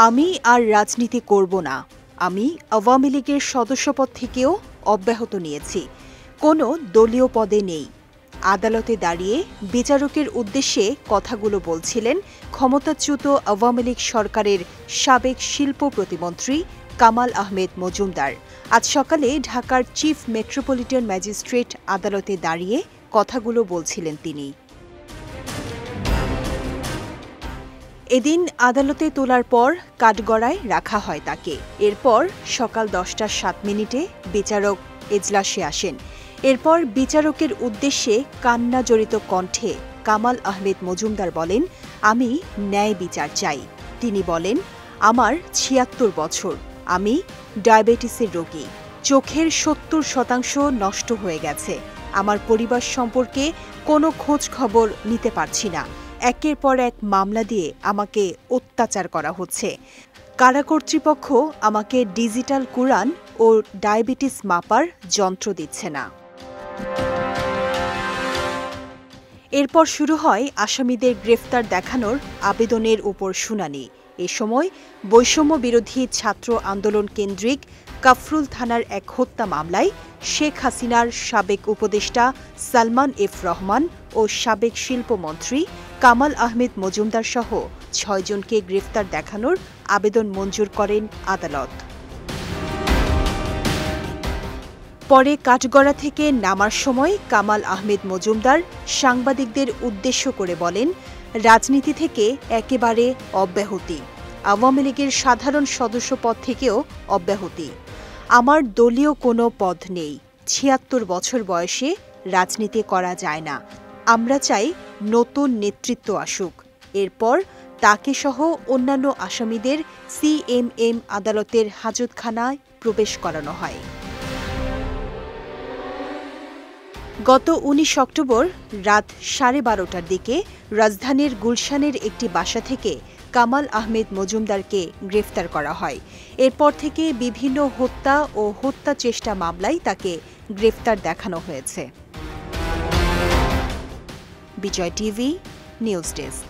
আমি আর রাজনীতি করব না। আমি আওয়ামী লীগের সদস্যপদ থেকেও অব্যাহত নিয়েছি, কোনো দলীয় পদে নেই। আদালতে দাঁড়িয়ে বিচারকের উদ্দেশ্যে কথাগুলো বলছিলেন ক্ষমতাচ্যুত আওয়ামী লীগ সরকারের সাবেক শিল্প প্রতিমন্ত্রী কামাল আহমেদ মজুমদার। আজ সকালে ঢাকার চিফ মেট্রোপলিটন ম্যাজিস্ট্রেট আদালতে দাঁড়িয়ে কথাগুলো বলছিলেন তিনি। এদিন আদালতে তোলার পর কাঠগড়ায় রাখা হয় তাকে। এরপর সকাল 10:07 বিচারক এজলাসে আসেন। এরপর বিচারকের উদ্দেশ্যে কান্নাজড়িত কণ্ঠে কামাল আহমেদ মজুমদার বলেন, আমি ন্যায় বিচার চাই। তিনি বলেন, আমার 76 বছর, আমি ডায়াবেটিসের রোগী, চোখের 70% নষ্ট হয়ে গেছে। আমার পরিবার সম্পর্কে কোনো খোঁজ খবর নিতে পারছি না। একের পর এক মামলা দিয়ে আমাকে অত্যাচার করা হচ্ছে। কারা কর্তৃপক্ষ আমাকে ডিজিটাল কুরআন ও ডায়াবেটিস মাপার যন্ত্র দিচ্ছে না। এরপর শুরু হয় আসামিদের গ্রেফতার দেখানোর আবেদনের উপর শুনানি। এ সময় বৈষম্য বিরোধী ছাত্র আন্দোলন কেন্দ্রিক কাফরুল থানার এক হত্যা মামলায় শেখ হাসিনার সাবেক উপদেষ্টা সালমান এফ রহমান ও সাবেক শিল্পমন্ত্রী কামাল আহমেদ মজুমদার সহ 6 জনকে গ্রেফতার দেখানোর আবেদন মঞ্জুর করেন আদালত। পরে কাঠগড়া থেকে নামার সময় কামাল আহমেদ মজুমদার সাংবাদিকদের উদ্দেশ্য করে বলেন, রাজনীতি থেকে একেবারে অব্যাহতি, আওয়ামী লীগের সাধারণ সদস্য পদ থেকেও অব্যাহতি। আমার দলীয় কোনো পদ নেই। 76 বছর বয়সে রাজনীতি করা যায় না। আমরা চাই নতুন নেতৃত্ব আসুক। এরপর তাকে সহ অন্যান্য আসামিদের সিএমএম আদালতের হাজতখানায় প্রবেশ করানো হয়। গত 19 অক্টোবর রাত 12:30টার দিকে রাজধানীর গুলশানের একটি বাসা থেকে কামাল আহমেদ মজুমদারকে গ্রেফতার করা হয়। এরপর থেকে বিভিন্ন হত্যা ও হত্যা চেষ্টা মামলায় তাকে গ্রেফতার দেখানো হয়েছে। বিজয় টিভি নিউজ ডেস্ক।